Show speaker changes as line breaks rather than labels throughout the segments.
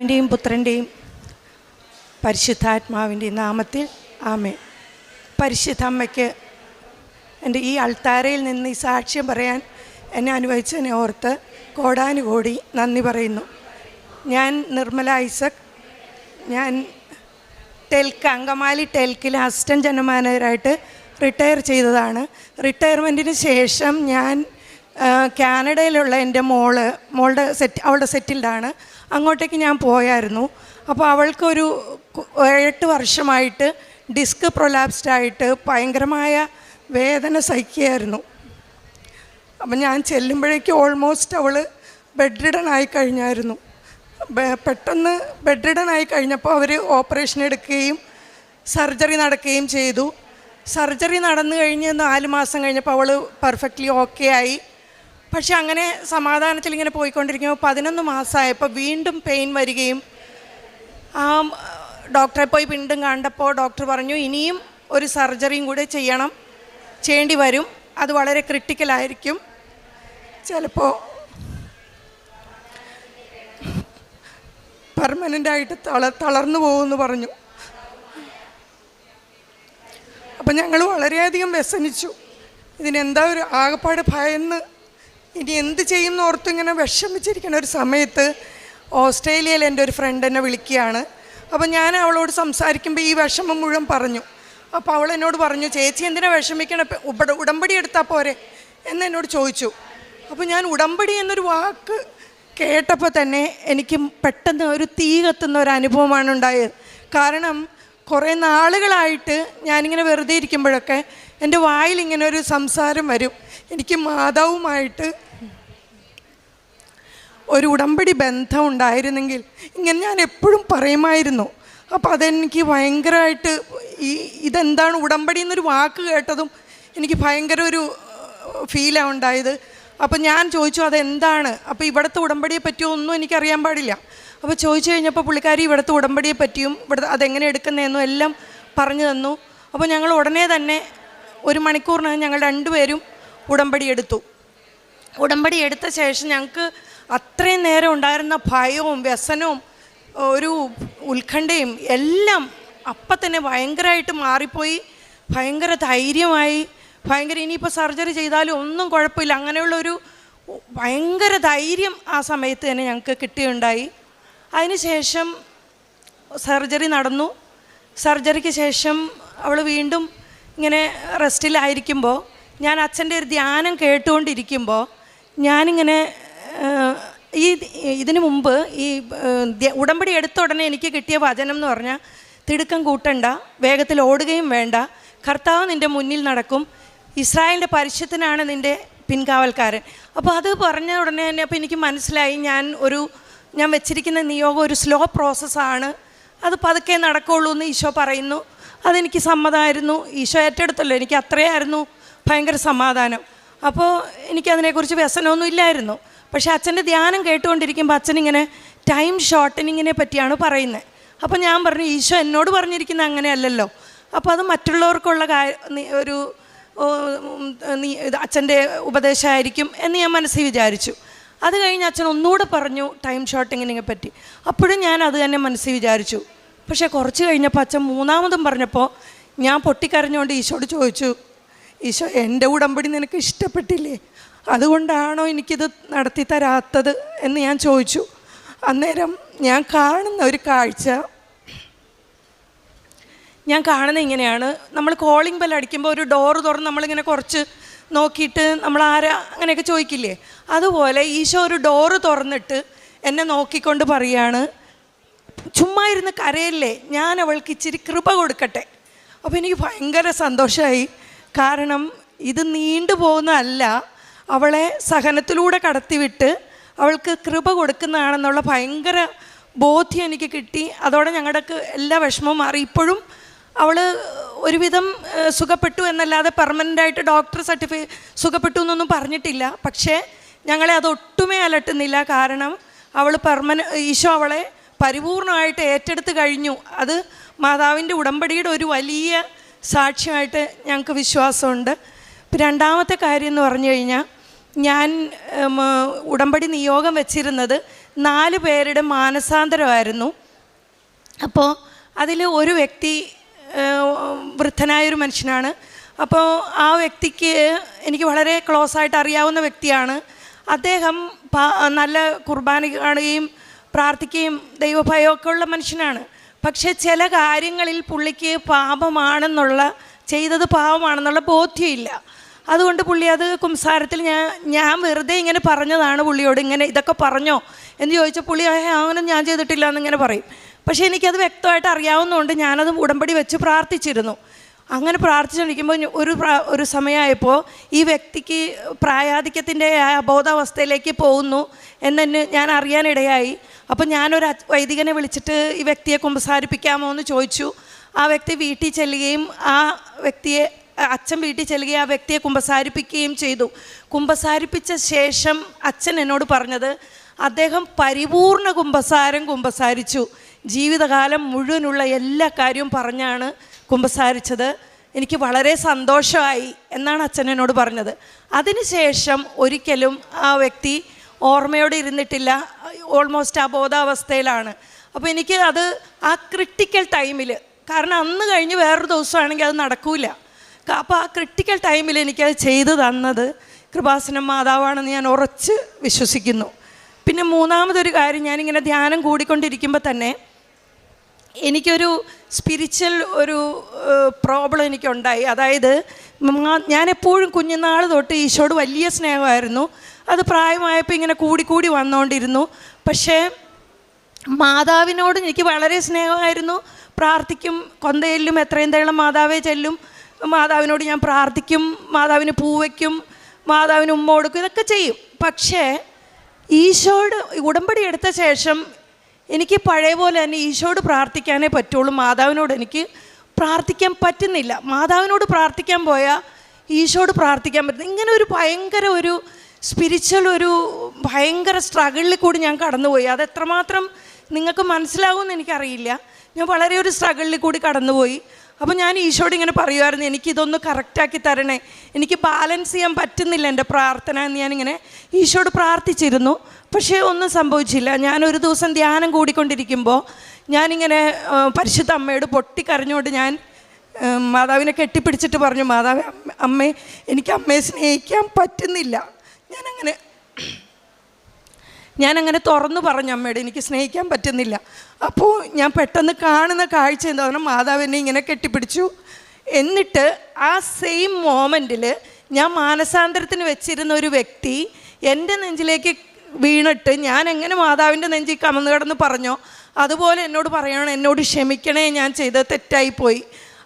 ൻ്റെയും പുത്രൻ്റെയും പരിശുദ്ധാത്മാവിൻ്റെയും നാമത്തിൽ ആമേൻ. പരിശുദ്ധ അമ്മയ്ക്ക് എൻ്റെ ഈ അൾത്താരയിൽ നിന്ന് ഈ സാക്ഷ്യം പറയാൻ എന്നെ അനുവദിച്ചതിനെ ഓർത്ത് കോടാനുകോടി നന്ദി പറയുന്നു. ഞാൻ നിർമ്മല ഐസക്. ഞാൻ അങ്കമാലി ടെൽക്കിലെ അസിസ്റ്റൻറ്റ് ജനറൽ മാനേജറായിട്ട് റിട്ടയർ ചെയ്തതാണ്. റിട്ടയർമെൻറ്റിന് ശേഷം ഞാൻ കാനഡയിലുള്ള എൻ്റെ അവളുടെ സെറ്റിൽഡാണ്. അങ്ങോട്ടേക്ക് ഞാൻ പോയായിരുന്നു. അപ്പോൾ അവൾക്കൊരു 8 വർഷമായിട്ട് ഡിസ്ക് പ്രൊലാപ്സ്ഡായിട്ട് ഭയങ്കരമായ വേദന സഹിക്കുകയായിരുന്നു. അപ്പം ഞാൻ ചെല്ലുമ്പോഴേക്കും ഓൾമോസ്റ്റ് അവൾ ബെഡ് റിഡൺ ആയി കഴിഞ്ഞായിരുന്നു. പെട്ടെന്ന് ബെഡ് റിഡൺ ആയി കഴിഞ്ഞപ്പോൾ അവർ ഓപ്പറേഷൻ എടുക്കുകയും സർജറി നടക്കുകയും ചെയ്തു. സർജറി നടന്നു കഴിഞ്ഞ് 4 മാസം കഴിഞ്ഞപ്പോൾ അവൾ പെർഫെക്റ്റ്ലി ഓക്കെ ആയി. പക്ഷെ അങ്ങനെ സമാധാനത്തിൽ ഇങ്ങനെ പോയിക്കൊണ്ടിരിക്കുമ്പോൾ 11 മാസമായപ്പോൾ വീണ്ടും പെയിൻ വരികയും ഡോക്ടറെ പോയി വീണ്ടും കണ്ടപ്പോൾ ഡോക്ടർ പറഞ്ഞു ഇനിയും ഒരു സർജറിയും കൂടെ ചെയ്യേണ്ടി വരും, അത് വളരെ ക്രിട്ടിക്കലായിരിക്കും, ചിലപ്പോൾ പെർമനൻ്റായിട്ട് തളർന്നു പോകുമെന്ന് പറഞ്ഞു. അപ്പം ഞങ്ങൾ വളരെയധികം വ്യസനിച്ചു. ഇതിനെന്താ ഒരു ആകപ്പാട് ഭയന്ന് ഇനി എന്ത് ചെയ്യുമെന്ന് ഓർത്ത് ഇങ്ങനെ വിഷമിച്ചിരിക്കുന്ന ഒരു സമയത്ത് ഓസ്ട്രേലിയയിൽ എൻ്റെ ഒരു ഫ്രണ്ട് എന്നെ വിളിക്കുകയാണ്. അപ്പോൾ ഞാൻ അവളോട് സംസാരിക്കുമ്പോൾ ഈ വിഷമം മുഴുവൻ പറഞ്ഞു. അപ്പോൾ അവൾ എന്നോട് പറഞ്ഞു, ചേച്ചി എന്തിനാ വിഷമിക്കണം, ഉടമ്പടി എടുത്താൽ പോരെ എന്നോട് ചോദിച്ചു. അപ്പോൾ ഞാൻ ഉടമ്പടി എന്നൊരു വാക്ക് കേട്ടപ്പോൾ തന്നെ എനിക്ക് പെട്ടെന്ന് ഒരു തീ കത്തുന്ന ഒരു അനുഭവമാണ് ഉണ്ടായത്. കാരണം കുറേ നാളുകളായിട്ട് ഞാനിങ്ങനെ വെറുതെ ഇരിക്കുമ്പോഴൊക്കെ എൻ്റെ വായിൽ ഇങ്ങനെ ഒരു സംസാരം വരും, എനിക്ക് മാതാവുമായിട്ട് ഒരു ഉടമ്പടി ബന്ധം ഉണ്ടായിരുന്നെങ്കിൽ ഇങ്ങനെ ഞാൻ എപ്പോഴും പറയുമായിരുന്നു. അപ്പോൾ അതെനിക്ക് ഭയങ്കരമായിട്ട് ഇതെന്താണ് ഉടമ്പടി എന്നൊരു വാക്ക് കേട്ടതും എനിക്ക് ഭയങ്കര ഒരു ഫീലാണ് ഉണ്ടായത്. അപ്പോൾ ഞാൻ ചോദിച്ചു അതെന്താണ്. അപ്പോൾ ഇവിടുത്തെ ഉടമ്പടിയെ പറ്റിയോ ഒന്നും എനിക്കറിയാൻ പാടില്ല. അപ്പോൾ ചോദിച്ചു കഴിഞ്ഞപ്പോൾ പുള്ളിക്കാരി ഇവിടുത്തെ ഉടമ്പടിയെ പറ്റിയും ഇവിടുത്തെ അതെങ്ങനെ എടുക്കുന്നതെന്നും എല്ലാം പറഞ്ഞു തന്നു. അപ്പോൾ ഞങ്ങൾ ഉടനെ തന്നെ 1 മണിക്കൂറിനകം ഞങ്ങൾ 2 പേരും ഉടമ്പടി എടുത്തു. ഉടമ്പടി എടുത്ത ശേഷം ഞങ്ങൾക്ക് അത്രയും നേരം ഉണ്ടായിരുന്ന ഭയവും വ്യസനവും ഒരു ഉത്കണ്ഠയും എല്ലാം അപ്പം തന്നെ ഭയങ്കരമായിട്ട് മാറിപ്പോയി. ഭയങ്കര ധൈര്യമായി, ഇനിയിപ്പോൾ സർജറി ചെയ്താലും ഒന്നും കുഴപ്പമില്ല, അങ്ങനെയുള്ളൊരു ഭയങ്കര ധൈര്യം ആ സമയത്ത് തന്നെ ഞങ്ങൾക്ക് കിട്ടിയുണ്ടായി. അതിനുശേഷം സർജറി നടന്നു. സർജറിക്ക് ശേഷം അവൾ വീണ്ടും ഇങ്ങനെ റെസ്റ്റിലായിരിക്കുമ്പോൾ ഞാൻ അച്ഛൻ്റെ ഒരു ധ്യാനം കേട്ടുകൊണ്ടിരിക്കുമ്പോൾ ഞാനിങ്ങനെ ഇതിനു മുമ്പ് ഉടമ്പടി എടുത്ത ഉടനെ എനിക്ക് കിട്ടിയ വചനം എന്ന് പറഞ്ഞാൽ തിടുക്കം കൂട്ടണ്ട, വേഗത്തിൽ ഓടുകയും വേണ്ട, കർത്താവ് നിൻ്റെ മുന്നിൽ നടക്കും, ഇസ്രായേലിൻ്റെ പരിശുദ്ധനാണ് നിൻ്റെ പിൻകാവൽക്കാരൻ. അപ്പോൾ അത് പറഞ്ഞ ഉടനെ തന്നെ അപ്പോൾ എനിക്ക് മനസ്സിലായി ഞാൻ വെച്ചിരിക്കുന്ന നിയോഗം ഒരു സ്ലോ പ്രോസസ്സാണ്, അത് പതുക്കെ നടക്കുള്ളൂ എന്ന് ഈശോ പറയുന്നു. അതെനിക്ക് സമ്മതമായിരുന്നു. ഈശോ ഏറ്റെടുത്തല്ലോ, എനിക്ക് അത്രയായിരുന്നു ഭയങ്കര സമാധാനം. അപ്പോൾ എനിക്കതിനെക്കുറിച്ച് വ്യസനമൊന്നും ഇല്ലായിരുന്നു. പക്ഷേ അച്ഛൻ്റെ ധ്യാനം കേട്ടുകൊണ്ടിരിക്കുമ്പോൾ അച്ഛനിങ്ങനെ ടൈം ഷോർട്ടനിങ്ങിനെ പറ്റിയാണ് പറയുന്നത്. അപ്പോൾ ഞാൻ പറഞ്ഞു ഈശോ എന്നോട് പറഞ്ഞിരിക്കുന്നത് അങ്ങനെയല്ലല്ലോ, അപ്പോൾ അത് മറ്റുള്ളവർക്കുള്ള ഒരു അച്ഛൻ്റെ ഉപദേശമായിരിക്കും എന്ന് ഞാൻ മനസ്സിൽ വിചാരിച്ചു. അത് കഴിഞ്ഞ് അച്ഛൻ ഒന്നുകൂടെ പറഞ്ഞു ടൈം ഷോർട്ടനിങ്ങിനെ പറ്റി. അപ്പോഴും ഞാൻ അത് തന്നെ മനസ്സിൽ വിചാരിച്ചു. പക്ഷേ കുറച്ച് കഴിഞ്ഞപ്പോൾ അച്ഛൻ 3ാമതും പറഞ്ഞപ്പോൾ ഞാൻ പൊട്ടിക്കരഞ്ഞുകൊണ്ട് ഈശോട് ചോദിച്ചു, ഈശോ എൻ്റെ ഉടമ്പടി നിനക്ക് ഇഷ്ടപ്പെട്ടില്ലേ, അതുകൊണ്ടാണോ എനിക്കിത് നടത്തി തരാത്തത് എന്ന് ഞാൻ ചോദിച്ചു. അന്നേരം ഞാൻ കാണുന്ന ഒരു കാഴ്ച ഇങ്ങനെയാണ്. നമ്മൾ കോളിംഗ് ബെൽ അടിക്കുമ്പോൾ ഒരു ഡോറ് തുറന്ന് നമ്മളിങ്ങനെ കുറച്ച് നോക്കിയിട്ട് നമ്മൾ അങ്ങനെയൊക്കെ ചോദിക്കില്ലേ, അതുപോലെ ഈശോ ഒരു ഡോറ് തുറന്നിട്ട് എന്നെ നോക്കിക്കൊണ്ട് പറയാണ്, ചുമ്മാ ഇരുന്ന് കരയല്ലേ, ഞാൻ അവൾക്ക് ഇച്ചിരി കൃപ കൊടുക്കട്ടെ. അപ്പോൾ എനിക്ക് ഭയങ്കര സന്തോഷമായി. കാരണം ഇത് നീണ്ടുപോകുന്നതല്ല, അവളെ സഹനത്തിലൂടെ കടത്തിവിട്ട് അവൾക്ക് കൃപ കൊടുക്കുന്നതാണെന്നുള്ള ഭയങ്കര ബോധ്യം എനിക്ക് കിട്ടി. അതോടെ ഞങ്ങളുടെക്ക് എല്ലാ വിഷമവും മാറി. ഇപ്പോഴും അവൾ ഒരുവിധം സുഖപ്പെട്ടു എന്നല്ലാതെ പെർമനൻ്റായിട്ട് ഡോക്ടർ സുഖപ്പെട്ടു എന്നൊന്നും പറഞ്ഞിട്ടില്ല. പക്ഷേ ഞങ്ങളെ അതൊട്ടുമേ അലട്ടുന്നില്ല. കാരണം ഈശോ അവളെ പരിപൂർണമായിട്ട് ഏറ്റെടുത്ത് കഴിഞ്ഞു. അത് മാതാവിൻ്റെ ഉടമ്പടിയുടെ ഒരു വലിയ സാക്ഷ്യമായിട്ട് ഞങ്ങൾക്ക് വിശ്വാസമുണ്ട്. 2ാമത്തെ കാര്യം എന്ന് പറഞ്ഞു കഴിഞ്ഞാൽ ഞാൻ ഉടമ്പടി നിയോഗം വെച്ചിരുന്നത് 4 പേരുടെ മാനസാന്തരമായിരുന്നു. അപ്പോൾ അതിൽ ഒരു വ്യക്തി വൃദ്ധനായൊരു മനുഷ്യനാണ്. അപ്പോൾ ആ വ്യക്തിക്ക് എനിക്ക് വളരെ ക്ലോസ് ആയിട്ട് അറിയാവുന്ന വ്യക്തിയാണ്. അദ്ദേഹം നല്ല കുർബാന കാണുകയും പ്രാർത്ഥിക്കുകയും ദൈവഭയമൊക്കെ ഉള്ള മനുഷ്യനാണ്. പക്ഷേ ചില കാര്യങ്ങളിൽ പുള്ളിക്ക് ചെയ്തത് പാപമാണെന്നുള്ള ബോധ്യമില്ല. അതുകൊണ്ട് പുള്ളി അത് കുംസാരത്തിൽ ഞാൻ വെറുതെ ഇങ്ങനെ പറഞ്ഞതാണ് പുള്ളിയോട്, ഇങ്ങനെ ഇതൊക്കെ പറഞ്ഞോ എന്ന് ചോദിച്ചാൽ പുള്ളി അങ്ങനെ ഞാൻ ചെയ്തിട്ടില്ല എന്നിങ്ങനെ പറയും. പക്ഷേ എനിക്കത് വ്യക്തമായിട്ട് അറിയാവുന്നതുകൊണ്ട് ഞാനത് ഉടമ്പടി വെച്ച് പ്രാർത്ഥിച്ചിരുന്നു. അങ്ങനെ പ്രാർത്ഥിച്ചുകൊണ്ടിരിക്കുമ്പോൾ ഒരു സമയമായപ്പോൾ ഈ വ്യക്തിക്ക് പ്രായാധിക്യത്തിൻ്റെ അബോധാവസ്ഥയിലേക്ക് പോകുന്നു എന്നെ ഞാൻ അറിയാനിടയായി. അപ്പോൾ ഞാനൊരു വൈദികനെ വിളിച്ചിട്ട് ഈ വ്യക്തിയെ കുമ്പസാരിപ്പിക്കാമോ എന്ന് ചോദിച്ചു. ആ വ്യക്തി വീട്ടിൽ ചെല്ലുകയും അച്ഛൻ വീട്ടിൽ ചെല്ലുകയും ആ വ്യക്തിയെ കുമ്പസാരിപ്പിക്കുകയും ചെയ്തു. കുമ്പസാരിപ്പിച്ച ശേഷം അച്ഛൻ എന്നോട് പറഞ്ഞത്, അദ്ദേഹം പരിപൂർണ കുമ്പസാരിച്ചു. ജീവിതകാലം മുഴുവനുള്ള എല്ലാ കാര്യവും പറഞ്ഞാണ് കുമ്പസാരിച്ചത്. എനിക്ക് വളരെ സന്തോഷമായി എന്നാണ് അച്ഛൻ എന്നോട് പറഞ്ഞത്. അതിനുശേഷം ഒരിക്കലും ആ വ്യക്തി ഓർമ്മയോടെ ഇരുന്നിട്ടില്ല, ഓൾമോസ്റ്റ് അബോധാവസ്ഥയിലാണ്. അപ്പോൾ എനിക്ക് അത് ആ ക്രിട്ടിക്കൽ ടൈമിൽ, കാരണം അന്ന് കഴിഞ്ഞ് വേറൊരു ദിവസമാണെങ്കിൽ അത് നടക്കൂല. അപ്പോൾ ആ ക്രിട്ടിക്കൽ ടൈമിൽ എനിക്കത് ചെയ്തു തന്നത് കൃപാസനം മാതാവാണെന്ന് ഞാൻ ഉറച്ച് വിശ്വസിക്കുന്നു. പിന്നെ മൂന്നാമതൊരു കാര്യം, ഞാനിങ്ങനെ ധ്യാനം കൂടിക്കൊണ്ടിരിക്കുമ്പോൾ തന്നെ എനിക്കൊരു സ്പിരിച്വൽ പ്രോബ്ലം എനിക്കുണ്ടായി. അതായത് ഞാനെപ്പോഴും കുഞ്ഞുനാൾ തൊട്ട് ഈശോയോട് വലിയ സ്നേഹമായിരുന്നു. അത് പ്രായമായപ്പോൾ ഇങ്ങനെ കൂടി വന്നുകൊണ്ടിരുന്നു. പക്ഷേ മാതാവിനോട് എനിക്ക് വളരെ സ്നേഹമായിരുന്നു. പ്രാർത്ഥിക്കും, കൊന്തയിലും എത്രയും തേളം മാതാവേ ചെല്ലും, മാതാവിനോട് ഞാൻ പ്രാർത്ഥിക്കും, മാതാവിന് പൂവയ്ക്കും, മാതാവിന് ഉമ്മ കൊടുക്കും, ഇതൊക്കെ ചെയ്യും. പക്ഷേ ഈശോയോട് ഉടമ്പടി എടുത്ത ശേഷം എനിക്ക് പഴയ പോലെ തന്നെ ഈശോയോട് പ്രാർത്ഥിക്കാനേ പറ്റുള്ളൂ. മാതാവിനോട് എനിക്ക് പ്രാർത്ഥിക്കാൻ പറ്റുന്നില്ല. മാതാവിനോട് പ്രാർത്ഥിക്കാൻ പോയാൽ ഈശോയോട് പ്രാർത്ഥിക്കാൻ പറ്റുന്നു. ഇങ്ങനെ ഭയങ്കര സ്പിരിച്വൽ ഭയങ്കര സ്ട്രഗിളിൽ കൂടി ഞാൻ കടന്നുപോയി. അതെത്രമാത്രം നിങ്ങൾക്ക് മനസ്സിലാവുമെന്ന് എനിക്കറിയില്ല. ഞാൻ വളരെ സ്ട്രഗിളിൽ കൂടി കടന്നുപോയി. അപ്പോൾ ഞാൻ ഈശോയോട് ഇങ്ങനെ പറയുമായിരുന്നു, എനിക്കിതൊന്ന് കറക്റ്റാക്കി തരണേ, എനിക്ക് ബാലൻസ് ചെയ്യാൻ പറ്റുന്നില്ല എൻ്റെ പ്രാർത്ഥന എന്ന് ഞാനിങ്ങനെ ഈശോയോട് പ്രാർത്ഥിച്ചിരുന്നു. പക്ഷേ ഒന്നും സംഭവിച്ചില്ല. ഞാനൊരു ദിവസം ധ്യാനം കൂടിക്കൊണ്ടിരിക്കുമ്പോൾ ഞാനിങ്ങനെ പരിശുദ്ധ അമ്മയോട് പൊട്ടിക്കരഞ്ഞുകൊണ്ട് ഞാൻ മാതാവിനെ കെട്ടിപ്പിടിച്ചിട്ട് പറഞ്ഞു, മാതാവേ, അമ്മേ, എനിക്ക് അമ്മയെ സ്നേഹിക്കാൻ പറ്റുന്നില്ല. ഞാനങ്ങനെ തുറന്നു പറഞ്ഞു അമ്മയോട്, എനിക്ക് സ്നേഹിക്കാൻ പറ്റുന്നില്ല. അപ്പോൾ ഞാൻ പെട്ടെന്ന് കാണുന്ന കാഴ്ച എന്താ പറഞ്ഞാൽ, മാതാവ് എന്നെ ഇങ്ങനെ കെട്ടിപ്പിടിച്ചു. എന്നിട്ട് ആ സെയിം മോമെൻറ്റിൽ ഞാൻ മാനസാന്തരത്തിന് വെച്ചിരുന്ന ഒരു വ്യക്തി എൻ്റെ നെഞ്ചിലേക്ക് വീണിട്ട് ഞാൻ എങ്ങനെ മാതാവിൻ്റെ നെഞ്ചിൽ കമന്ന് കിടന്ന് പറഞ്ഞോ അതുപോലെ എന്നോട് പറയണം, എന്നോട് ക്ഷമിക്കണേ, ഞാൻ ചെയ്തത് തെറ്റായിപ്പോയി.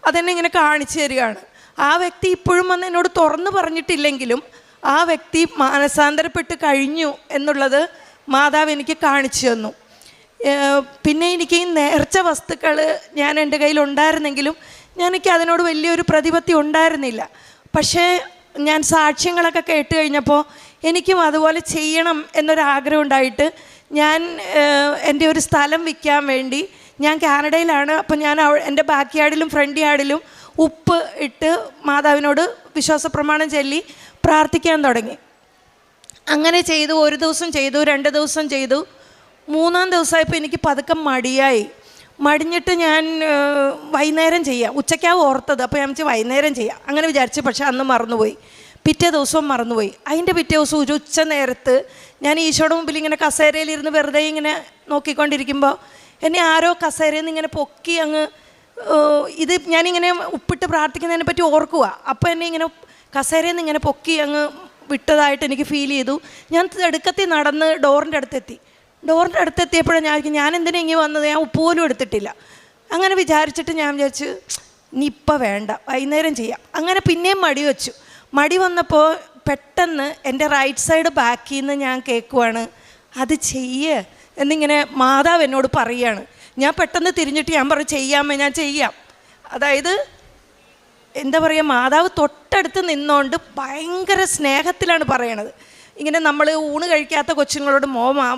അതെന്നെ ഇങ്ങനെ കാണിച്ചു തരികയാണ്. ആ വ്യക്തി ഇപ്പോഴും വന്ന് എന്നോട് തുറന്നു പറഞ്ഞിട്ടില്ലെങ്കിലും ആ വ്യക്തി മാനസാന്തരപ്പെട്ട് കഴിഞ്ഞു എന്നുള്ളത് മാതാവ് എനിക്ക് കാണിച്ചു തന്നു. പിന്നെ എനിക്ക് ഈ നേർച്ച വസ്തുക്കൾ ഞാൻ എൻ്റെ കയ്യിലുണ്ടായിരുന്നെങ്കിലും എനിക്ക് അതിനോട് വലിയൊരു പ്രതിപത്തി ഉണ്ടായിരുന്നില്ല. പക്ഷേ ഞാൻ സാക്ഷ്യങ്ങളൊക്കെ കേട്ട് കഴിഞ്ഞപ്പോൾ എനിക്കും അതുപോലെ ചെയ്യണം എന്നൊരാഗ്രഹം ഉണ്ടായിട്ട് ഞാൻ എൻ്റെ ഒരു സ്ഥലം വിൽക്കാൻ വേണ്ടി, ഞാൻ കാനഡയിലാണ്, അപ്പോൾ ഞാൻ എൻ്റെ ബാക്ക് യാർഡിലും ഫ്രണ്ട് യാർഡിലും ഉപ്പ് ഇട്ട് മാതാവിനോട് വിശ്വാസപ്രമാണം ചൊല്ലി പ്രാർത്ഥിക്കാൻ തുടങ്ങി. അങ്ങനെ ചെയ്തു. ഒരു ദിവസം ചെയ്തു, 2 ദിവസം ചെയ്തു. 3-ാം ദിവസമായപ്പോൾ എനിക്ക് പതുക്കെ മടിഞ്ഞിട്ട് ഞാൻ വൈകുന്നേരം ചെയ്യാം, ഉച്ചയ്ക്കാവും ഓർത്തത്. അപ്പോൾ ഞാൻ വെച്ച് വൈകുന്നേരം ചെയ്യാം അങ്ങനെ വിചാരിച്ചു. പക്ഷേ അന്ന് മറന്നുപോയി. പിറ്റേ ദിവസവും മറന്നുപോയി. അതിൻ്റെ പിറ്റേ ദിവസം ഒരു ഉച്ച നേരത്ത് ഞാൻ ഈശോയുടെ മുമ്പിൽ ഇങ്ങനെ കസേരയിലിരുന്ന് വെറുതെ ഇങ്ങനെ നോക്കിക്കൊണ്ടിരിക്കുമ്പോൾ എന്നെ ആരോ കസേരയിൽ നിന്ന് ഇങ്ങനെ പൊക്കി ഇത് ഞാനിങ്ങനെ ഉപ്പിട്ട് പ്രാർത്ഥിക്കുന്നതിനെ പറ്റി ഓർക്കുക. അപ്പോൾ എന്നെ ഇങ്ങനെ കസേരയിൽ നിന്ന് ഇങ്ങനെ പൊക്കി വിട്ടതായിട്ട് എനിക്ക് ഫീൽ ചെയ്തു. ഞാൻ തിടുക്കത്തിൽ നടന്ന് ഡോറിൻ്റെ അടുത്തെത്തിയപ്പോഴാണ് ഞാൻ എന്തിനാ ഇങ്ങനെ വന്നത്, ഞാൻ ഉപ്പ് പോലും എടുത്തിട്ടില്ല. അങ്ങനെ വിചാരിച്ചിട്ട് ഞാൻ വിചാരിച്ചു, ഇനി ഇപ്പം വേണ്ട, വൈകുന്നേരം ചെയ്യാം. അങ്ങനെ പിന്നെയും മടി വന്നപ്പോൾ പെട്ടെന്ന് എൻ്റെ റൈറ്റ് സൈഡ് ബാക്കിൽ നിന്ന് ഞാൻ കേൾക്കുവാണ്, അത് ചെയ്യ് എന്നിങ്ങനെ മാതാവ് എന്നോട് പറയുകയാണ്. ഞാൻ പെട്ടെന്ന് തിരിഞ്ഞിട്ട് ഞാൻ പറഞ്ഞു, ചെയ്യാമേ, ഞാൻ ചെയ്യാം. അതായത് എന്താ പറയുക, മാതാവ് തൊട്ടടുത്ത് നിന്നുകൊണ്ട് ഭയങ്കര സ്നേഹത്തിലാണ് പറയണത്. ഇങ്ങനെ നമ്മൾ ഊണ് കഴിക്കാത്ത കൊച്ചുങ്ങളോട്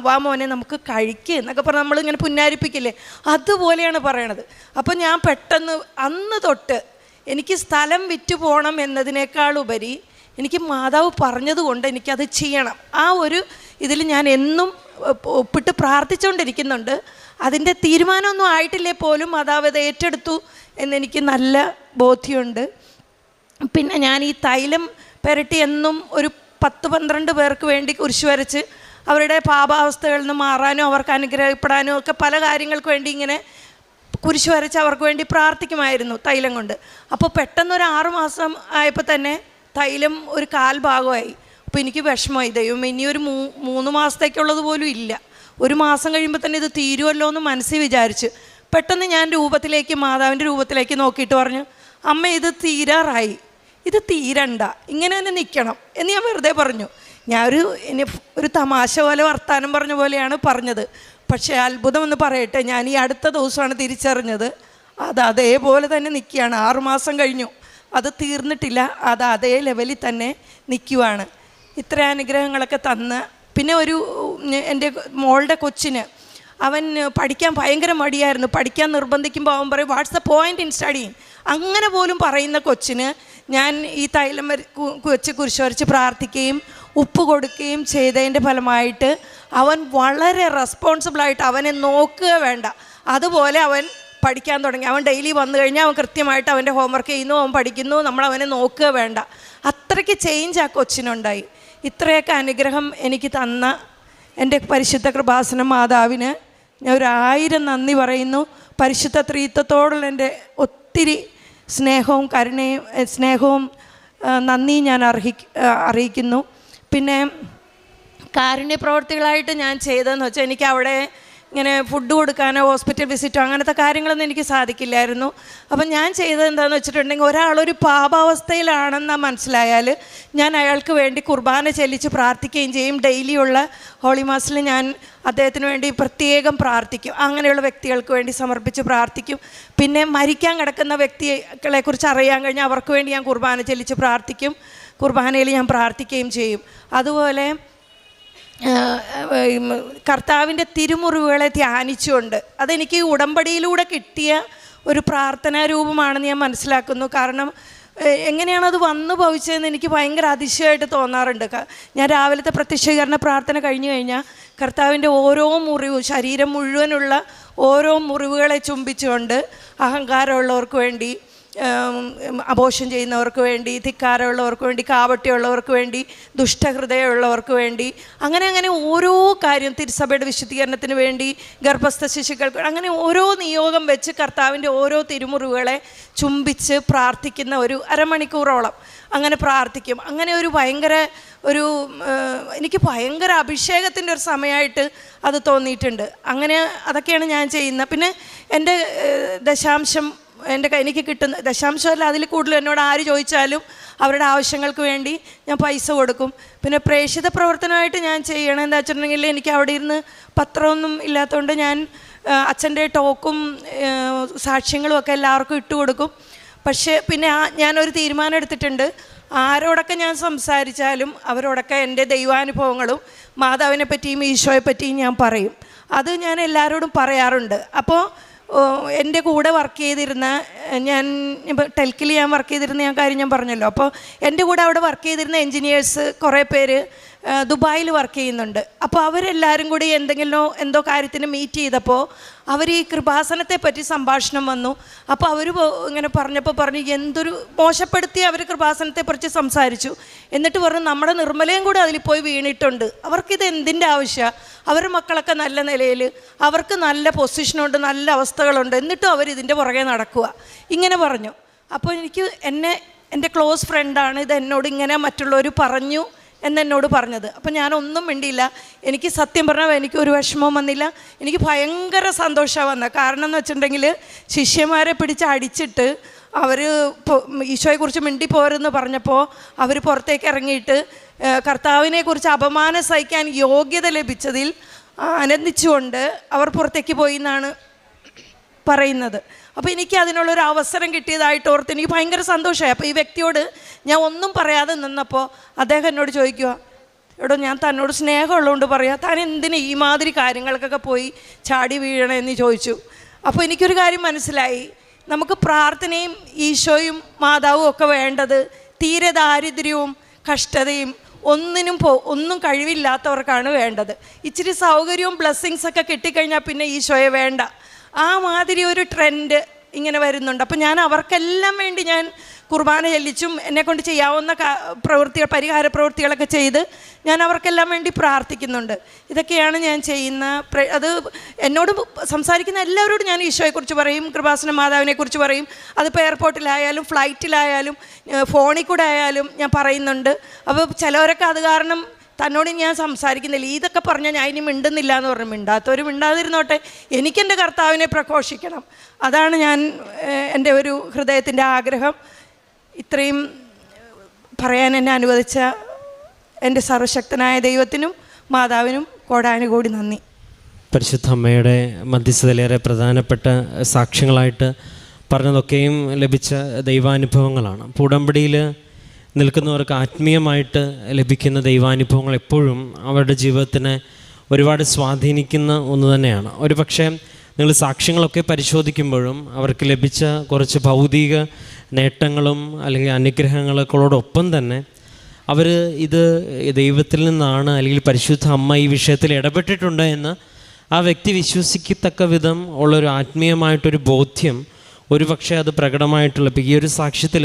വാ മോനെ നമുക്ക് കഴിക്കുക എന്നൊക്കെ പറഞ്ഞാൽ നമ്മളിങ്ങനെ പുന്നാരിപ്പിക്കില്ലേ, അതുപോലെയാണ് പറയണത്. അപ്പോൾ ഞാൻ പെട്ടെന്ന് അന്ന് തൊട്ട് എനിക്ക് സ്ഥലം വിറ്റ് പോകണം എന്നതിനേക്കാളുപരി എനിക്ക് മാതാവ് പറഞ്ഞതുകൊണ്ട് എനിക്കത് ചെയ്യണം. ആ ഒരു ഇതിൽ ഞാൻ എന്നും ഒപ്പിട്ട് പ്രാർത്ഥിച്ചുകൊണ്ടിരിക്കുന്നുണ്ട്. അതിൻ്റെ തീരുമാനമൊന്നും ആയിട്ടില്ലേ പോലും മാതാവ് അത് ഏറ്റെടുത്തു എന്നെനിക്ക് നല്ല ബോധ്യമുണ്ട്. പിന്നെ ഞാൻ ഈ തൈലം പുരട്ടി എന്നും ഒരു 10-12 പേർക്ക് വേണ്ടി കുരിശ് വരച്ച് അവരുടെ പാപാവസ്ഥകളിൽ നിന്ന് മാറാനും അവർക്ക് അനുഗ്രഹപ്പെടാനും ഒക്കെ പല കാര്യങ്ങൾക്ക് വേണ്ടി ഇങ്ങനെ കുരിശ് വരച്ച് അവർക്ക് വേണ്ടി പ്രാർത്ഥിക്കുമായിരുന്നു തൈലം കൊണ്ട്. അപ്പോൾ പെട്ടെന്നൊരു 6 മാസം ആയപ്പോൾ തന്നെ തൈലം ഒരു 1/4 ഭാഗമായി. അപ്പോൾ എനിക്ക് വിഷമമായി, ദൈവം ഇനിയൊരു 3 മാസത്തേക്കുള്ളത് പോലും ഇല്ല, 1 മാസം കഴിയുമ്പോൾ തന്നെ ഇത് തീരുമല്ലോ എന്ന് മനസ്സിൽ വിചാരിച്ച് പെട്ടെന്ന് ഞാൻ രൂപത്തിലേക്ക്, മാതാവിൻ്റെ രൂപത്തിലേക്ക് നോക്കിയിട്ട് പറഞ്ഞു, അമ്മ ഇത് തീരാറായി, ഇത് തീരണ്ട, ഇങ്ങനെ തന്നെ നിൽക്കണം എന്ന് ഞാൻ വെറുതെ പറഞ്ഞു. ഇനി ഒരു തമാശ പോലെ വർത്താനം പറഞ്ഞ പോലെയാണ് പറഞ്ഞത്. പക്ഷേ അത്ഭുതമെന്ന് പറയട്ടെ, ഞാൻ ഈ അടുത്ത ദിവസമാണ് തിരിച്ചറിഞ്ഞത് അത് അതേപോലെ തന്നെ നിൽക്കുകയാണ്. 6 മാസം കഴിഞ്ഞു, അത് തീർന്നിട്ടില്ല, അത് അതേ ലെവലിൽ തന്നെ നിൽക്കുവാണ്. ഇത്ര അനുഗ്രഹങ്ങളൊക്കെ തന്ന് പിന്നെ എൻ്റെ മോളുടെ കൊച്ചിന് അവൻ പഠിക്കാൻ ഭയങ്കര മടിയായിരുന്നു. പഠിക്കാൻ നിർബന്ധിക്കുമ്പോൾ അവൻ പറയും what's the point in studying, അങ്ങനെ പോലും പറയുന്ന കൊച്ചിന് ഞാൻ ഈ തൈലം വെച്ച് കുരിശ് വരച്ച് പ്രാർത്ഥിക്കുകയും ഉപ്പ് കൊടുക്കുകയും ചെയ്തതിൻ്റെ ഫലമായിട്ട് അവൻ വളരെ റെസ്പോൺസിബിളായിട്ട് അവനെ നോക്കുക വേണ്ട അതുപോലെ അവൻ പഠിക്കാൻ തുടങ്ങി. അവൻ ഡെയിലി വന്നു കഴിഞ്ഞാൽ അവൻ കൃത്യമായിട്ട് അവൻ്റെ ഹോംവർക്ക് ചെയ്യുന്നു, അവൻ പഠിക്കുന്നു, നമ്മൾ അവനെ നോക്കുക വേണ്ട. അത്രയ്ക്ക് ചേഞ്ച് ആ കൊച്ചിനുണ്ടായി. ഇത്രയൊക്കെ അനുഗ്രഹം എനിക്ക് തന്ന എൻ്റെ പരിശുദ്ധ കൃപാസന മാതാവിന് ഞാൻ 1000 നന്ദി പറയുന്നു. പരിശുദ്ധ ത്രിത്വത്തോടുള്ള എൻ്റെ ഒത്തിരി സ്നേഹവും നന്ദിയും ഞാൻ അറിയിക്കുന്നു. പിന്നെ കാരുണ്യ പ്രവർത്തികളായിട്ട് ഞാൻ ചെയ്തതെന്ന് വെച്ചാൽ എനിക്ക് അവിടെ ഇങ്ങനെ ഫുഡ് കൊടുക്കാനോ ഹോസ്പിറ്റൽ വിസിറ്റോ അങ്ങനത്തെ കാര്യങ്ങളൊന്നും എനിക്ക് സാധിക്കില്ലായിരുന്നു. അപ്പം ഞാൻ ചെയ്തത് എന്താണെന്ന് വെച്ചിട്ടുണ്ടെങ്കിൽ, ഒരാളൊരു പാപാവസ്ഥയിലാണെന്ന് മനസ്സിലായാൽ ഞാൻ അയാൾക്ക് വേണ്ടി കുർബാന ചെല്ലിച്ച് പ്രാർത്ഥിക്കുകയും ചെയ്യും. ഡെയിലിയുള്ള ഹോളി മാസിൽ ഞാൻ അദ്ദേഹത്തിന് വേണ്ടി പ്രത്യേകം പ്രാർത്ഥിക്കും. അങ്ങനെയുള്ള വ്യക്തികൾക്ക് വേണ്ടി സമർപ്പിച്ച് പ്രാർത്ഥിക്കും. പിന്നെ മരിക്കാൻ കിടക്കുന്ന വ്യക്തികളെക്കുറിച്ച് അറിയാൻ കഴിഞ്ഞാൽ അവർക്ക് വേണ്ടി ഞാൻ കുർബാന ചെല്ലിച്ച് പ്രാർത്ഥിക്കും. കുർബാനയിൽ ഞാൻ പ്രാർത്ഥിക്കുകയും ചെയ്യും. അതുപോലെ കർത്താവിൻ്റെ തിരുമുറിവുകളെ ധ്യാനിച്ചുകൊണ്ട്, അതെനിക്ക് ഉടമ്പടിയിലൂടെ കിട്ടിയ ഒരു പ്രാർത്ഥനാ രൂപമാണെന്ന് ഞാൻ മനസ്സിലാക്കുന്നു. കാരണം എങ്ങനെയാണത് വന്നു ഭവിച്ചതെന്ന് എനിക്ക് ഭയങ്കര അതിശയമായിട്ട് തോന്നാറുണ്ട്. ഞാൻ രാവിലത്തെ പ്രത്യക്ഷീകരണ പ്രാർത്ഥന കഴിഞ്ഞു കഴിഞ്ഞാൽ കർത്താവിൻ്റെ ഓരോ മുറിവും, ശരീരം മുഴുവനുള്ള ഓരോ മുറിവുകളെ ചുംബിച്ചുകൊണ്ട് അഹങ്കാരമുള്ളവർക്ക് വേണ്ടി, അബോഷം ചെയ്യുന്നവർക്ക് വേണ്ടി, ധിക്കാരമുള്ളവർക്ക് വേണ്ടി, കാപട്യമുള്ളവർക്ക് വേണ്ടി, ദുഷ്ടഹൃദയമുള്ളവർക്ക് വേണ്ടി, അങ്ങനെ ഓരോ കാര്യം, തിരുസഭയുടെ വിശുദ്ധീകരണത്തിന് വേണ്ടി, ഗർഭസ്ഥ ശിശുക്കൾക്ക്, അങ്ങനെ ഓരോ നിയോഗം വെച്ച് കർത്താവിൻ്റെ ഓരോ തിരുമുറിവുകളെ ചുംബിച്ച് പ്രാർത്ഥിക്കുന്ന ഒരു അരമണിക്കൂറോളം അങ്ങനെ പ്രാർത്ഥിക്കും. അങ്ങനെ എനിക്ക് ഭയങ്കര അഭിഷേകത്തിൻ്റെ ഒരു സമയമായിട്ട് അത് തോന്നിയിട്ടുണ്ട്. അങ്ങനെ അതൊക്കെയാണ് ഞാൻ ചെയ്യുന്നത്. പിന്നെ എൻ്റെ ദശാംശം എനിക്ക് കിട്ടുന്ന ദശാംശമല്ല, അതിൽ കൂടുതൽ എന്നോട് ആര് ചോദിച്ചാലും അവരുടെ ആവശ്യങ്ങൾക്ക് വേണ്ടി ഞാൻ പൈസ കൊടുക്കും. പിന്നെ പ്രേക്ഷിത പ്രവർത്തനമായിട്ട് ഞാൻ ചെയ്യണം എന്താ വെച്ചിട്ടുണ്ടെങ്കിൽ, എനിക്ക് അവിടെ ഇരുന്ന് പത്രമൊന്നും ഇല്ലാത്തതുകൊണ്ട് ഞാൻ അച്ഛൻ്റെ ടോക്കും സാക്ഷ്യങ്ങളും ഒക്കെ എല്ലാവർക്കും ഇട്ട് കൊടുക്കും. പക്ഷേ പിന്നെ ഞാനൊരു തീരുമാനം എടുത്തിട്ടുണ്ട്, ആരോടൊക്കെ ഞാൻ സംസാരിച്ചാലും അവരോടൊക്കെ എൻ്റെ ദൈവാനുഭവങ്ങളും മാതാവിനെ പറ്റിയും ഈശോയെ പറ്റിയും ഞാൻ പറയും. അത് ഞാൻ എല്ലാവരോടും പറയാറുണ്ട്. അപ്പോൾ എൻ്റെ കൂടെ വർക്ക് ചെയ്തിരുന്ന, ഞാൻ ടെൽക്കിൽ ഞാൻ വർക്ക് ചെയ്തിരുന്ന കാര്യം ഞാൻ പറഞ്ഞല്ലോ. അപ്പോൾ എൻ്റെ കൂടെ അവിടെ വർക്ക് ചെയ്തിരുന്ന എൻജിനീയേഴ്സ് കുറേ പേര് ദുബായിൽ വർക്ക് ചെയ്യുന്നുണ്ട്. അപ്പോൾ അവരെല്ലാവരും കൂടി എന്തോ കാര്യത്തിന് മീറ്റ് ചെയ്തപ്പോൾ അവർ ഈ കൃപാസനത്തെ പറ്റി സംഭാഷണം വന്നു. അപ്പോൾ അവർ ഇങ്ങനെ പറഞ്ഞു എന്തൊരു മോശപ്പെടുത്തി അവർ കൃപാസനത്തെക്കുറിച്ച് സംസാരിച്ചു. എന്നിട്ട് പറഞ്ഞു നമ്മുടെ നിർമ്മലയും കൂടെ അതിൽ പോയി വീണിട്ടുണ്ട്, അവർക്കിത് എന്തിൻ്റെ ആവശ്യമാണ്, അവരുടെ മക്കളൊക്കെ നല്ല നിലയിൽ, അവർക്ക് നല്ല പൊസിഷനുണ്ട്, നല്ല അവസ്ഥകളുണ്ട്, എന്നിട്ടും അവരിതിൻ്റെ പുറകെ നടക്കുക, ഇങ്ങനെ പറഞ്ഞു. അപ്പോൾ എൻ്റെ ക്ലോസ് ഫ്രണ്ടാണ് ഇത് എന്നോട് ഇങ്ങനെ മറ്റുള്ളവർ പറഞ്ഞു എന്നെന്നോട് പറഞ്ഞത്. അപ്പം ഞാനൊന്നും മിണ്ടിയില്ല. എനിക്ക് സത്യം പറഞ്ഞാൽ എനിക്കൊരു വിഷമവും വന്നില്ല, എനിക്ക് ഭയങ്കര സന്തോഷമാണ് വന്നത്. കാരണം എന്ന് വെച്ചിട്ടുണ്ടെങ്കിൽ ശിഷ്യന്മാരെ പിടിച്ച് അടിച്ചിട്ട് അവർ ഈശോയെക്കുറിച്ച് മിണ്ടിപ്പോരെന്ന് പറഞ്ഞപ്പോൾ അവർ പുറത്തേക്ക് ഇറങ്ങിയിട്ട് കർത്താവിനെക്കുറിച്ച് അപമാനം സഹിക്കാൻ യോഗ്യത ലഭിച്ചതിൽ ആനന്ദിച്ചുകൊണ്ട് അവർ പുറത്തേക്ക് പോയി എന്നാണ് പറയുന്നത്. അപ്പോൾ എനിക്ക് അതിനുള്ളൊരു അവസരം കിട്ടിയതായിട്ട് ഓർത്ത് എനിക്ക് ഭയങ്കര സന്തോഷമായി. അപ്പോൾ ഈ വ്യക്തിയോട് ഞാൻ ഒന്നും പറയാതെ നിന്നപ്പോൾ അദ്ദേഹം എന്നോട് ചോദിക്കുക, എടോ ഞാൻ തന്നോട് സ്നേഹമുള്ളതുകൊണ്ട് പറയാം, താൻ എന്തിന് ഈ മാതിരി കാര്യങ്ങൾക്കൊക്കെ പോയി ചാടി വീഴണമെന്ന് ചോദിച്ചു. അപ്പോൾ എനിക്കൊരു കാര്യം മനസ്സിലായി, നമുക്ക് പ്രാർത്ഥനയും ഈശോയും മാതാവും ഒക്കെ വേണ്ടത് തീരെ ദാരിദ്ര്യവും കഷ്ടതയും ഒന്നും കഴിവില്ലാത്തവർക്കാണ് വേണ്ടത്. ഇച്ചിരി സൗകര്യവും ബ്ലെസ്സിങ്സൊക്കെ കിട്ടിക്കഴിഞ്ഞാൽ പിന്നെ ഈശോയെ വേണ്ട, ആ മാതിരി ഒരു ട്രെൻഡ് ഇങ്ങനെ വരുന്നുണ്ട്. അപ്പം ഞാൻ അവർക്കെല്ലാം വേണ്ടി ഞാൻ കുർബാന ചെല്ലിച്ചും എന്നെക്കൊണ്ട് ചെയ്യാവുന്ന പ്രവൃത്തികൾ, പരിഹാര പ്രവൃത്തികളൊക്കെ ചെയ്ത് ഞാൻ അവർക്കെല്ലാം വേണ്ടി പ്രാർത്ഥിക്കുന്നുണ്ട്. ഇതൊക്കെയാണ് ഞാൻ ചെയ്യുന്ന. അത് എന്നോട് സംസാരിക്കുന്ന എല്ലാവരോടും ഞാൻ ഈശോയെക്കുറിച്ച് പറയും, കൃപാസന മാതാവിനെക്കുറിച്ച് പറയും. അതിപ്പോൾ എയർപോർട്ടിലായാലും ഫ്ലൈറ്റിലായാലും ഫോണിൽ കൂടെ ആയാലും ഞാൻ പറയുന്നുണ്ട്. അപ്പോൾ ചിലവരൊക്കെ അത് കാരണം തന്നോട് ഞാൻ സംസാരിക്കുന്നില്ല, ഇതൊക്കെ പറഞ്ഞാൽ ഞാൻ ഇനി മിണ്ടുന്നില്ല എന്ന് പറഞ്ഞു. മിണ്ടാത്തവർ മിണ്ടാതിരുന്നോട്ടെ, എനിക്കെൻ്റെ കർത്താവിനെ പ്രഘോഷിക്കണം. അതാണ് എൻ്റെ ഒരു ഹൃദയത്തിൻ്റെ ആഗ്രഹം. ഇത്രയും പറയാൻ എന്നെ അനുവദിച്ച എൻ്റെ സർവശക്തനായ ദൈവത്തിനും മാതാവിനും കോടാനുകോടി നന്ദി.
പരിശുദ്ധ അമ്മയുടെ മധ്യസ്ഥതയിലേറെ പ്രധാനപ്പെട്ട സാക്ഷ്യങ്ങളായിട്ട് പറഞ്ഞതൊക്കെയും ലഭിച്ച ദൈവാനുഭവങ്ങളാണ്. ഉടമ്പടിയിൽ നിൽക്കുന്നവർക്ക് ആത്മീയമായിട്ട് ലഭിക്കുന്ന ദൈവാനുഭവങ്ങൾ എപ്പോഴും അവരുടെ ജീവിതത്തിനെ ഒരുപാട് സ്വാധീനിക്കുന്ന ഒന്ന് തന്നെയാണ്. ഒരു പക്ഷേ നിങ്ങൾ സാക്ഷ്യങ്ങളൊക്കെ പരിശോധിക്കുമ്പോഴും അവർക്ക് ലഭിച്ച കുറച്ച് ഭൗതിക നേട്ടങ്ങളും അല്ലെങ്കിൽ അനുഗ്രഹങ്ങളോടൊപ്പം തന്നെ അവർ ഇത് ദൈവത്തിൽ നിന്നാണ്, അല്ലെങ്കിൽ പരിശുദ്ധ അമ്മ ഈ വിഷയത്തിൽ ഇടപെട്ടിട്ടുണ്ട് എന്ന് ആ വ്യക്തി വിശ്വസിക്കത്തക്ക വിധം ഉള്ളൊരു ആത്മീയമായിട്ടൊരു ബോധ്യം ഒരു പക്ഷേ അത് പ്രകടമായിട്ടുള്ള. ഇപ്പോൾ ഈ ഒരു സാക്ഷ്യത്തിൽ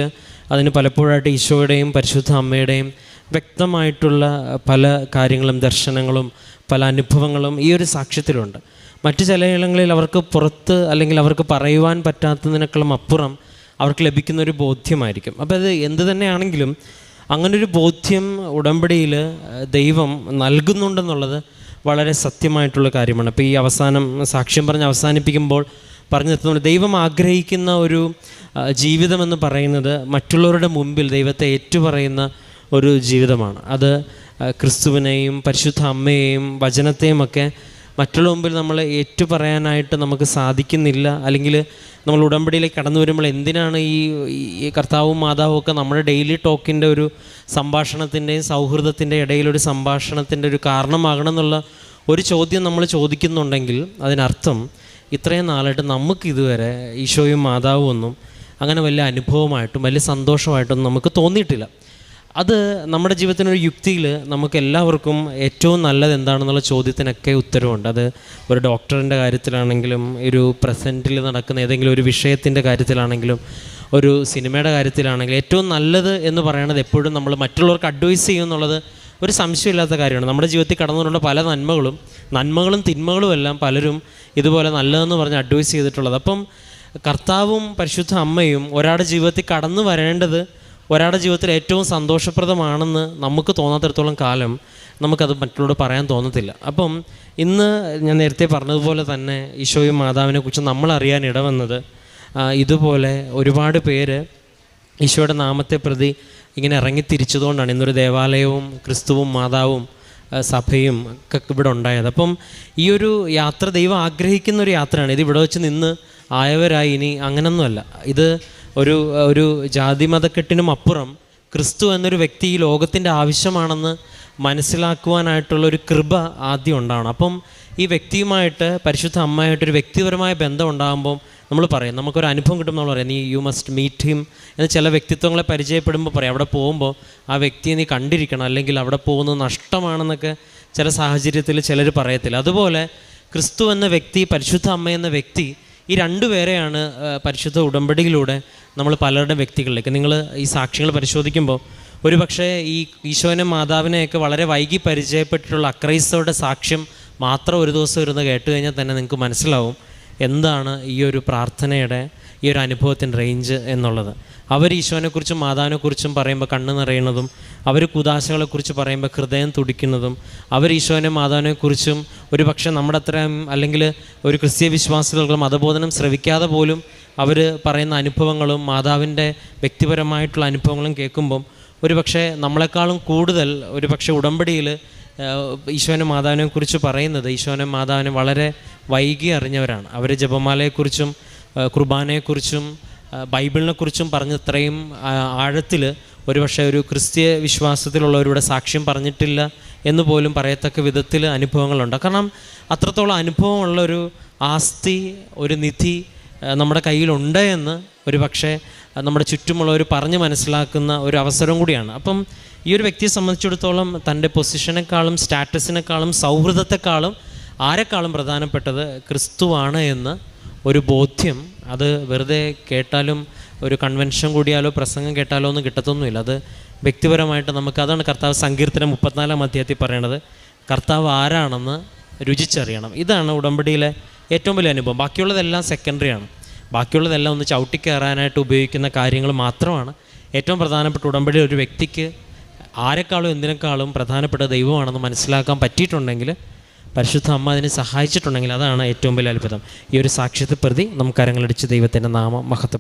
അതിന് പലപ്പോഴായിട്ട് ഈശോയുടെയും പരിശുദ്ധ അമ്മയുടെയും വ്യക്തമായിട്ടുള്ള പല കാര്യങ്ങളും, ദർശനങ്ങളും, പല അനുഭവങ്ങളും ഈ ഒരു സാക്ഷ്യത്തിലുണ്ട്. മറ്റു ചില ഇടങ്ങളിൽ അവർക്ക് പുറത്ത് അല്ലെങ്കിൽ അവർക്ക് പറയുവാൻ പറ്റാത്തതിനേക്കാളും അപ്പുറം അവർക്ക് ലഭിക്കുന്നൊരു ബോധ്യമായിരിക്കും. അപ്പോൾ അത് എന്ത് തന്നെയാണെങ്കിലും അങ്ങനൊരു ബോധ്യം ഉടമ്പടിയിൽ ദൈവം നൽകുന്നുണ്ടെന്നുള്ളത് വളരെ സത്യമായിട്ടുള്ള കാര്യമാണ്. ഇപ്പോൾ ഈ അവസാനം സാക്ഷ്യം പറഞ്ഞ് അവസാനിപ്പിക്കുമ്പോൾ പറഞ്ഞു നിർത്തുന്നത്, ദൈവം ആഗ്രഹിക്കുന്ന ഒരു ജീവിതമെന്ന് പറയുന്നത് മറ്റുള്ളവരുടെ മുമ്പിൽ ദൈവത്തെ ഏറ്റുപറയുന്ന ഒരു ജീവിതമാണ്. അത് ക്രിസ്തുവിനെയും പരിശുദ്ധ അമ്മയെയും വചനത്തെയും ഒക്കെ മറ്റുള്ള മുമ്പിൽ നമ്മൾ ഏറ്റുപറയാനായിട്ട് നമുക്ക് സാധിക്കുന്നില്ല. അല്ലെങ്കിൽ നമ്മൾ ഉടമ്പടിയിലേക്ക് കടന്നു വരുമ്പോൾ എന്തിനാണ് ഈ കർത്താവും മാതാവും ഒക്കെ നമ്മുടെ ഡെയിലി ടോക്കിൻ്റെ ഒരു സംഭാഷണത്തിൻ്റെയും സൗഹൃദത്തിൻ്റെ ഇടയിലൊരു സംഭാഷണത്തിൻ്റെ ഒരു കാരണമാകണം എന്നുള്ള ഒരു ചോദ്യം നമ്മൾ ചോദിക്കുന്നുണ്ടെങ്കിൽ അതിനർത്ഥം ഇത്രയും നാളായിട്ട് നമുക്കിതുവരെ ഈശോയും മാതാവും ഒന്നും അങ്ങനെ വലിയ അനുഭവമായിട്ടും വലിയ സന്തോഷമായിട്ടൊന്നും നമുക്ക് തോന്നിയിട്ടില്ല. അത് നമ്മുടെ ജീവിതത്തിനൊരു യുക്തിയിൽ നമുക്ക് എല്ലാവർക്കും ഏറ്റവും നല്ലത് എന്താണെന്നുള്ള ചോദ്യത്തിനൊക്കെ ഉത്തരവുണ്ട്. അത് ഒരു ഡോക്ടറിൻ്റെ കാര്യത്തിലാണെങ്കിലും, ഒരു പ്രസൻറ്റിൽ നടക്കുന്ന ഏതെങ്കിലും ഒരു വിഷയത്തിൻ്റെ കാര്യത്തിലാണെങ്കിലും, ഒരു സിനിമയുടെ കാര്യത്തിലാണെങ്കിലും ഏറ്റവും നല്ലത് എന്ന് പറയുന്നത് എപ്പോഴും നമ്മൾ മറ്റുള്ളവർക്ക് അഡ്വൈസ് ചെയ്യും എന്നുള്ളത് ഒരു സംശയമില്ലാത്ത കാര്യമാണ്. നമ്മുടെ ജീവിതത്തിൽ കടന്നുകൊണ്ടുള്ള പല നന്മകളും തിന്മകളും എല്ലാം പലരും ഇതുപോലെ നല്ലതെന്ന് പറഞ്ഞ് അഡ്വൈസ് ചെയ്തിട്ടുള്ളത്. അപ്പം കർത്താവും പരിശുദ്ധ അമ്മയും ഒരാളുടെ ജീവിതത്തിൽ കടന്നു വരേണ്ടത് ഒരാളുടെ ജീവിതത്തിൽ ഏറ്റവും സന്തോഷപ്രദമാണെന്ന് നമുക്ക് തോന്നാത്തിടത്തോളം കാലം നമുക്കത് മറ്റുള്ളവരോട് പറയാൻ തോന്നത്തില്ല. അപ്പം ഇന്ന് ഞാൻ നേരത്തെ പറഞ്ഞതുപോലെ തന്നെ ഈശോയും മാതാവിനെ കുറിച്ച് നമ്മൾ അറിയാൻ ഇടവന്നത് ഇതുപോലെ ഒരുപാട് പേര് ഈശോയുടെ നാമത്തെ പ്രതി ഇങ്ങനെ ഇറങ്ങിത്തിരിച്ചതുകൊണ്ടാണ് ഇന്നൊരു ദേവാലയവും ക്രിസ്തുവും മാതാവും സഭയും ഒക്കെ ഇവിടെ ഉണ്ടായത്. അപ്പം ഈ ഒരു യാത്ര ദൈവം ആഗ്രഹിക്കുന്ന ഒരു യാത്രയാണ്. ഇത് ഇവിടെ വെച്ച് നിന്ന് ആയവരായി ഇനി അങ്ങനൊന്നുമല്ല. ഇത് ഒരു ജാതി മതക്കെട്ടിനും അപ്പുറം ക്രിസ്തു എന്നൊരു വ്യക്തി ഈ ലോകത്തിൻ്റെ ആവശ്യമാണെന്ന് മനസ്സിലാക്കുവാനായിട്ടുള്ളൊരു കൃപ ആദ്യം ഉണ്ടാവണം. അപ്പം ഈ വ്യക്തിയുമായിട്ട് പരിശുദ്ധ അമ്മയായിട്ടൊരു വ്യക്തിപരമായ ബന്ധം ഉണ്ടാകുമ്പം നമ്മൾ പറയും, നമുക്കൊരു അനുഭവം കിട്ടുമ്പോൾ നമ്മൾ പറയാം, നീ യു മസ്റ്റ് മീറ്റ് ഹിം എന്ന്. ചില വ്യക്തിത്വങ്ങളെ പരിചയപ്പെടുമ്പോൾ പറയാം, അവിടെ പോകുമ്പോൾ ആ വ്യക്തിയെ നീ കണ്ടിരിക്കണം, അല്ലെങ്കിൽ അവിടെ പോകുന്നത് നഷ്ടമാണെന്നൊക്കെ ചില സാഹചര്യത്തിൽ ചിലർ പറയത്തില്ല. അതുപോലെ ക്രിസ്തു എന്ന വ്യക്തി, പരിശുദ്ധ അമ്മ എന്ന വ്യക്തി, ഈ രണ്ടുപേരെയാണ് പരിശുദ്ധ ഉടമ്പടിയിലൂടെ നമ്മൾ പലരുടെ വ്യക്തികളിലേക്ക്. നിങ്ങൾ ഈ സാക്ഷ്യങ്ങൾ പരിശോധിക്കുമ്പോൾ ഒരു പക്ഷേ ഈ ഈശോനെ മാതാവിനെയൊക്കെ വളരെ വൈകി പരിചയപ്പെട്ടിട്ടുള്ള അക്രൈസ്തവരുടെ സാക്ഷ്യം മാത്രം ഒരു ദിവസം ഇരുന്ന് കേട്ട് കഴിഞ്ഞാൽ തന്നെ നിങ്ങൾക്ക് മനസ്സിലാവും എന്താണ് ഈ ഒരു പ്രാർത്ഥനയുടെ ഈ ഒരു അനുഭവത്തിൻ്റെ റേഞ്ച് എന്നുള്ളത്. അവർ ഈശോനെക്കുറിച്ചും മാതാവിനെക്കുറിച്ചും പറയുമ്പോൾ കണ്ണ് നിറയുന്നതും, അവർ കുദാശകളെക്കുറിച്ച് പറയുമ്പോൾ ഹൃദയം തുടിക്കുന്നതും, അവർ ഈശോനെ മാതാവിനെക്കുറിച്ചും ഒരു പക്ഷേ നമ്മുടെ അത്രയും അല്ലെങ്കിൽ ഒരു ക്രിസ്തീയ വിശ്വാസികൾക്ക് മതബോധനം ശ്രവിക്കാതെ പോലും അവർ പറയുന്ന അനുഭവങ്ങളും മാതാവിൻ്റെ വ്യക്തിപരമായിട്ടുള്ള അനുഭവങ്ങളും കേൾക്കുമ്പം ഒരു പക്ഷേ നമ്മളെക്കാളും കൂടുതൽ ഒരു പക്ഷേ ഉടമ്പടിയിൽ ഈശോനെ മാതാവിനെക്കുറിച്ച് പറയുന്നത് ഈശോനെ മാതാവിനെ വളരെ വൈകി അറിഞ്ഞവരാണ്. അവർ ജപമാലയെക്കുറിച്ചും കുർബാനയെക്കുറിച്ചും ബൈബിളിനെക്കുറിച്ചും പറഞ്ഞത്രയും ആഴത്തിൽ ഒരുപക്ഷെ ഒരു ക്രിസ്തീയ വിശ്വാസത്തിലുള്ളവരുടെ സാക്ഷ്യം പറഞ്ഞിട്ടില്ല എന്ന് പോലും പറയത്തക്ക വിധത്തിൽ അനുഭവങ്ങളുണ്ട്. കാരണം അത്രത്തോളം അനുഭവമുള്ളൊരു ആസ്തി, ഒരു നിധി നമ്മുടെ കയ്യിലുണ്ട് എന്ന് ഒരു പക്ഷേ നമ്മുടെ ചുറ്റുമുള്ളവർ പറഞ്ഞ് മനസ്സിലാക്കുന്ന ഒരു അവസരം കൂടിയാണ്. അപ്പം ഈ ഒരു വ്യക്തിയെ സംബന്ധിച്ചിടത്തോളം തൻ്റെ പൊസിഷനേക്കാളും സ്റ്റാറ്റസിനേക്കാളും സൗഹൃദത്തെക്കാളും ആരെക്കാളും പ്രധാനപ്പെട്ടത് ക്രിസ്തുവാണ് എന്ന് ഒരു ബോധ്യം, അത് വെറുതെ കേട്ടാലും ഒരു കൺവെൻഷൻ കൂടിയാലോ പ്രസംഗം കേട്ടാലോ ഒന്നും കിട്ടത്തൊന്നുമില്ല. അത് വ്യക്തിപരമായിട്ട് നമുക്ക്, അതാണ് കർത്താവ് സങ്കീർത്തനം 34 അധ്യായത്തിൽ പറയണത്, കർത്താവ് ആരാണെന്ന് രുചിച്ചറിയണം. ഇതാണ് ഉടമ്പടിയിലെ ഏറ്റവും വലിയ അനുഭവം. ബാക്കിയുള്ളതെല്ലാം സെക്കൻഡറിയാണ്. ബാക്കിയുള്ളതെല്ലാം ഒന്ന് ചവിട്ടിക്കയറാനായിട്ട് ഉപയോഗിക്കുന്ന കാര്യങ്ങൾ മാത്രമാണ്. ഏറ്റവും പ്രധാനപ്പെട്ട ഉടമ്പടി ഒരു വ്യക്തിക്ക് ആരെക്കാളും എന്തിനേക്കാളും പ്രധാനപ്പെട്ട ദൈവമാണെന്ന് മനസ്സിലാക്കാൻ പറ്റിയിട്ടുണ്ടെങ്കിൽ, പരിശുദ്ധ അമ്മ അതിനെ സഹായിച്ചിട്ടുണ്ടെങ്കിൽ, അതാണ് ഏറ്റവും വലിയ അത്ഭുതം. ഈ ഒരു സാക്ഷ്യത്തെ പ്രതി നമുക്ക് കരങ്ങളടിച്ച് ദൈവത്തിൻ്റെ നാമം മഹത്വം